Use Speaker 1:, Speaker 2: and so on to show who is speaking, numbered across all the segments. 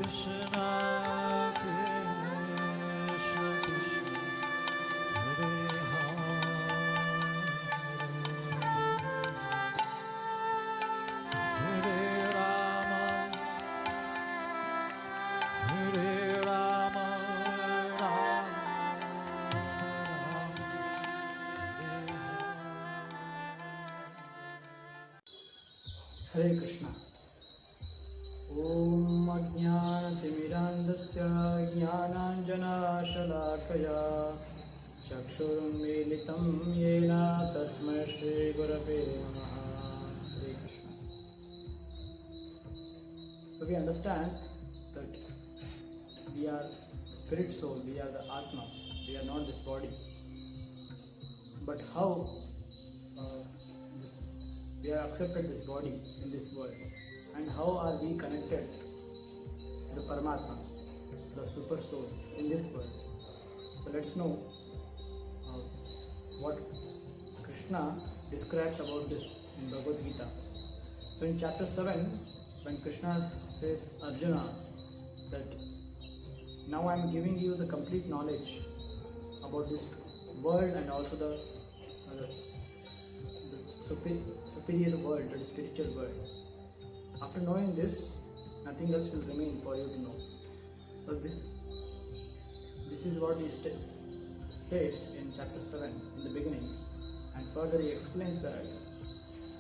Speaker 1: Hare Krishna. Om Ajnanatimirandasya Jnananjanashalakaya Chakshurunmilitam Yena Tasmai Shri Gurave Namaha. Hare Krishna. So we understand that we are spirit soul, we are the Atma, we are not this body. But how we have accepted this body in this world, and how are we connected to the Paramatma, the super soul in this world? So let's know what Krishna describes about this in Bhagavad Gita. So in chapter 7, when Krishna says Arjuna that now I am giving you the complete knowledge about this world and also the superior world, the spiritual world. After knowing this, nothing else will remain for you to know. So this is what he states in chapter 7 in the beginning, and further he explains that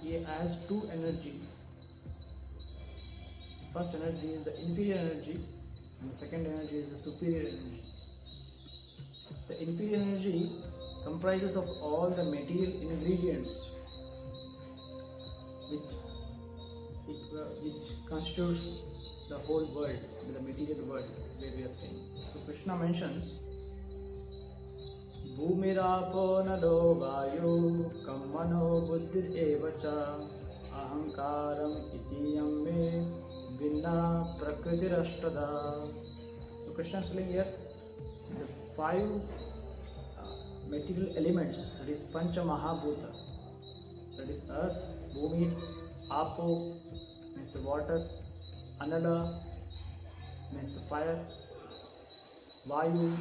Speaker 1: he has two energies. First energy is the inferior energy, and the second energy is the superior energy. The inferior energy comprises of all the material ingredients which constitutes the whole world, the material world where we are staying. So Krishna mentions Bhumirapo nalo vayu kammano buddhir evacha ahankaram itiyam me vinna prakritirashtada. So Krishna is saying here the five material elements, that is Pancha Mahabhuta, that is earth, Bhumi, Apo means the water, Anala means the fire, Vayu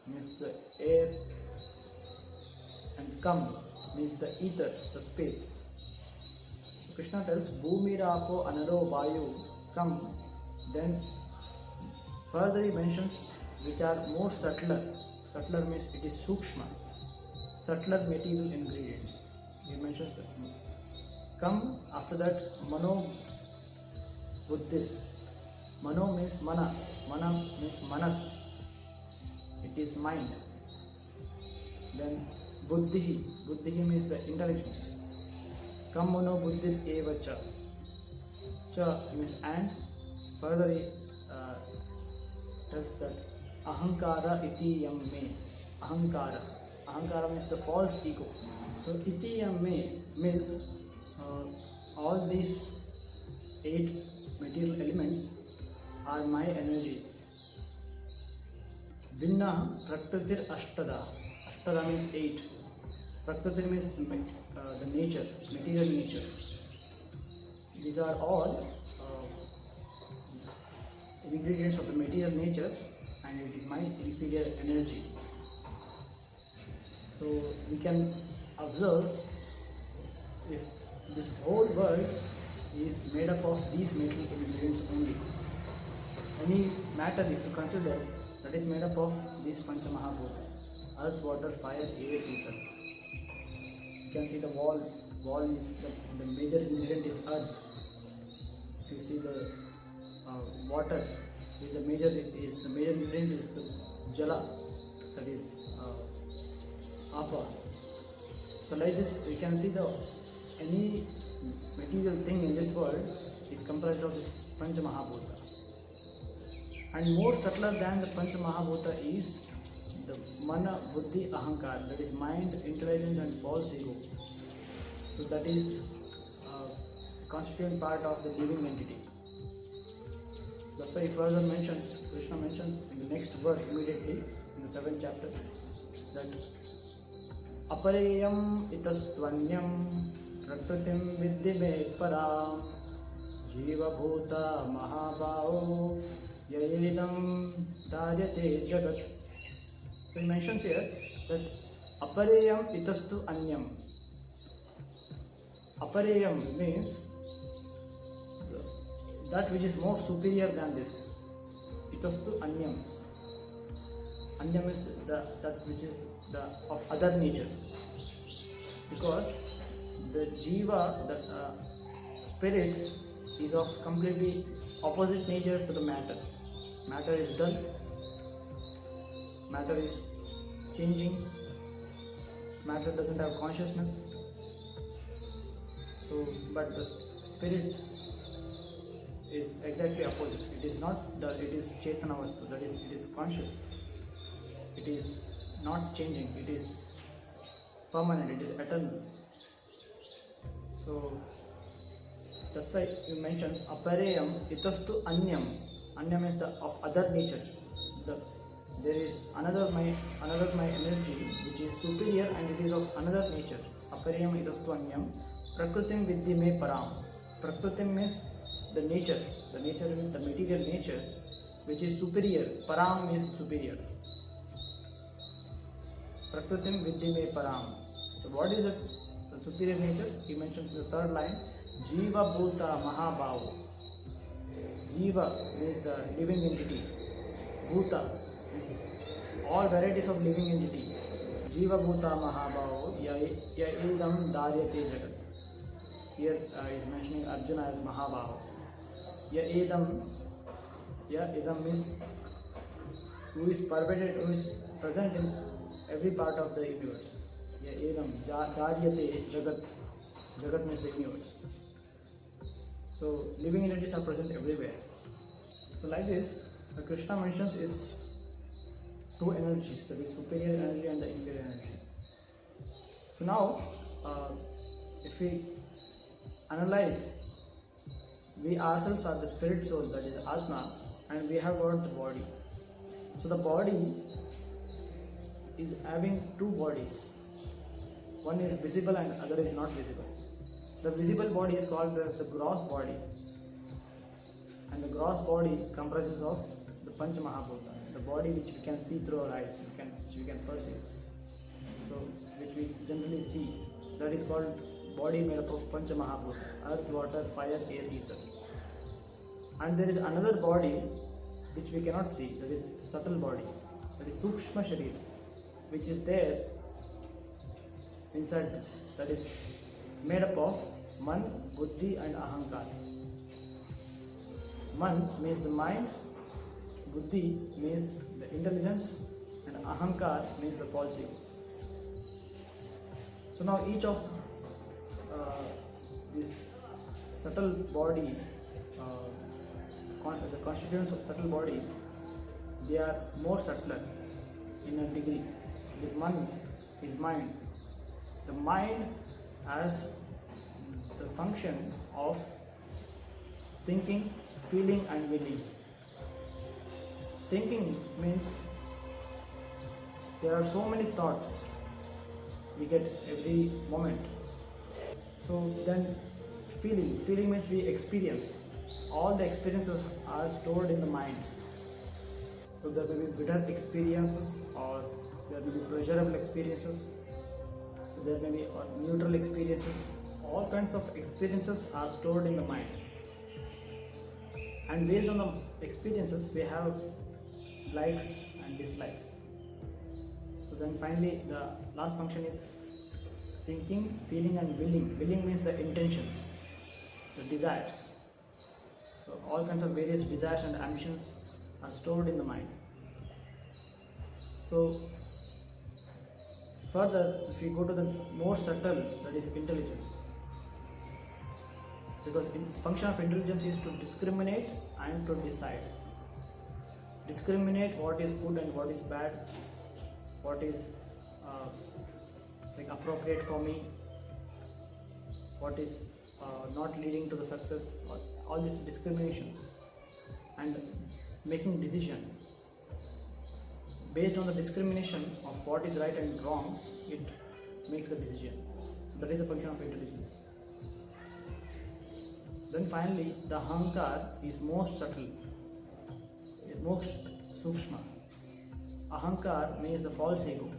Speaker 1: means the air, and Kam means the ether, the space. So Krishna tells Bhumi, Apo, Analo, Vayu, Kam. Then further he mentions which are more subtler. Subtler means it is Sukshma, subtler material ingredients. He mentions that. Come after that Mano Buddhi. Mano means Mana. Mana means Manas. It is mind. Then Buddhi. Buddhi means the intelligence. Kam Mano Buddhi Eva Cha. Cha means and. Further he tells that Ahankara iti yam me. Ahankara. Ahankara means the false ego. So iti yam me means all these 8 material elements are my energies. Vinna prakritir ashtada. Ashtada means 8. Prakriti means the nature, material nature. These are all ingredients of the material nature, and it is my inferior energy. So we can observe if this whole world is made up of these material ingredients only. Any matter, if you consider, that is made up of these Pancha Mahabhuta: earth, water, fire, air, ether. You can see the wall. Wall is the major ingredient is earth. If you see the water, the major ingredient is the jala, that is apa. So like this, we can see any material thing in this world is comprised of this Pancha Mahabhuta. And more subtler than the Pancha Mahabhuta is the Mana, Buddhi, Ahankar, that is mind, intelligence and false ego. So that is constituent part of the living entity. That's why he further mentions, Krishna mentions in the next verse immediately, in the 7th chapter, that Apareyam itastvanyam prakritim vidhi me param jiva bhuta mahabhavo Yayedam Daryate Jagat. So he mentions here that Apareyam itastu anyam. Apareyam means that which is more superior than this. Itastu anyam. Anyam is that which is the of other nature. Because the jiva, the spirit, is of completely opposite nature to the matter. Matter is dull, matter is changing, matter doesn't have consciousness. So, but the spirit is exactly opposite. It is not dull, it is chetana vastu, that is, it is conscious. It is not changing, it is permanent, it is eternal. So that's why he mentions apareyam itastu anyam. Anyam is the of other nature. There is another my energy which is superior and it is of another nature. Apareyam itastu anyam. Prakritim vidhi me param. Prakritim means the nature. The nature means the material nature which is superior. Param means superior. Prakritim vidhi me param. So what is it? The superior nature? He mentions in the third line. Jiva-bhuta mahabhavo. Jiva means the living entity. Bhuta is all varieties of living entity. Jiva-bhuta mahabhavo ya-edam daryate jagat. Here is mentioning Arjuna as Mahabhava. Ya-edam means who is pervaded, who is present in every part of the universe. Ya-edam daryate jagat. Jagat means the universe. So living entities are present everywhere. So like this, Krishna mentions is two energies, that is superior energy and the inferior energy. So now, if we analyze, we ourselves are the spirit soul, that is Atma, and we have got the body. So the body is having two bodies. One is visible and other is not visible. The visible body is called as the gross body, and the gross body comprises of the Pancha Mahabhuta, the body which we can see through our eyes, which we can perceive, so which we generally see. That is called body made up of Pancha Mahabhuta: earth, water, fire, air, ether. And there is another body which we cannot see, that is subtle body, that is Sukshma Sharira, which is there inside this, that is made up of Man, Buddhi and Ahankar. Man means the mind, Buddhi means the intelligence, and Ahankar means the false ego. So now each of this subtle body, the constituents of subtle body, they are more subtler in a degree. This man is mind. The mind has the function of thinking, feeling and willing. Thinking means there are so many thoughts we get every moment. So then feeling means we experience. All the experiences are stored in the mind. So there may be bitter experiences, or there may be pleasurable experiences. So there may be neutral experiences. All kinds of experiences are stored in the mind. And based on the experiences, we have likes and dislikes. So then finally, the last function is thinking, feeling and willing. Willing means the intentions, the desires. So all kinds of various desires and ambitions are stored in the mind. So further, if we go to the more subtle, that is intelligence. Because the function of intelligence is to discriminate and to decide. Discriminate what is good and what is bad, what is appropriate for me, what is not leading to the success, all these discriminations, and making decision. Based on the discrimination of what is right and wrong, it makes a decision. So that is the function of intelligence. Then finally, the Ahankar is most subtle. most sukshma. Ahankar means the false ego.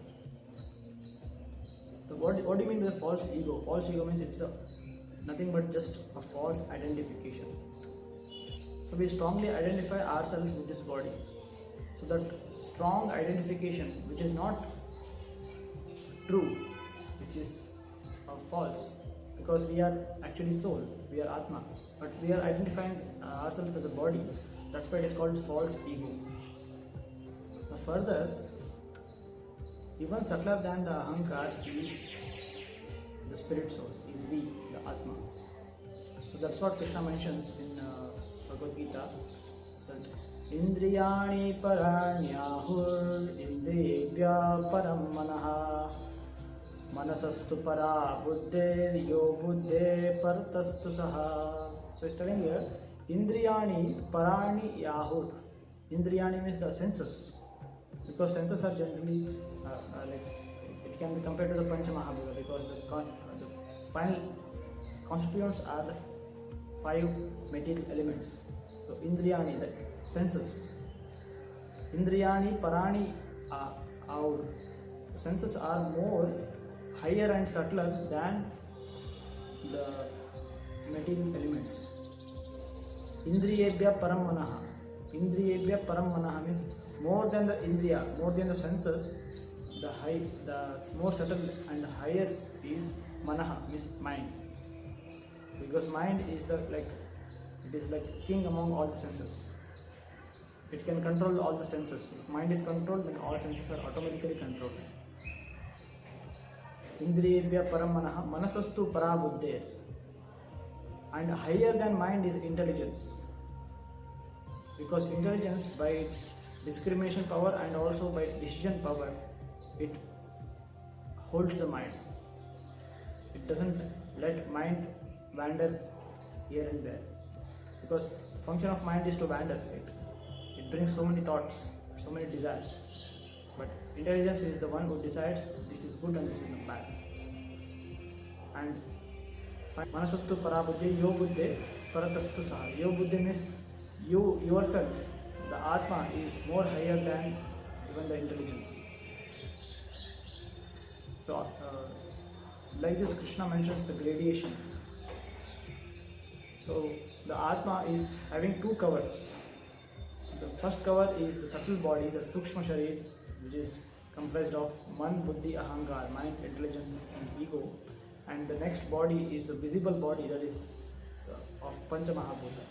Speaker 1: What do you mean by the false ego? False ego means it's nothing but just a false identification. So we strongly identify ourselves with this body. So that strong identification, which is not true, which is false, because we are actually soul, we are Atma, but we are identifying ourselves as a body. That's why it is called false ego. Now further, even subtler than the Ahankar is the spirit soul, is we, the Atma. So that's what Krishna mentions in Bhagavad Gita, that Indriyani paranyahur indriyebhya param manaha manasastu para buddhe yo buddhe partastu saha. So it's telling here, Indriyani parani yahur. Indriyani means the senses, because senses are generally it can be compared to the Pancha Mahabhuta, because the final constituents are the 5 material elements. So Indriyani, the senses. Indriyani parani aur. The senses are more higher and subtler than the material elements. Indriyebhya param manaha. Indriyebhya param manaha means more than the indriya, more than the senses, the more subtle and higher is manaha, means mind. Because mind is it is like king among all the senses. It can control all the senses. If mind is controlled, then all senses are automatically controlled. Indriyebhya param manaha manasastu para buddhe. And higher than mind is intelligence. Because intelligence, by its discrimination power and also by decision power, it holds the mind. It doesn't let mind wander here and there. Because function of mind is to wander. It brings so many thoughts, so many desires. But intelligence is the one who decides this is good and this is not bad. And manasastu parabuddhe yo buddhe paratastu saha. Yo buddhe means you yourself, the Atma, is more higher than even the intelligence. So like this Krishna mentions the gradation. So the Atma is having 2 covers. The first cover is the subtle body, the Sukshma Sharir, which is comprised of Man, Buddhi, Ahankar, mind, intelligence and ego. And the next body is the visible body, that is of Pancha Mahabhuta.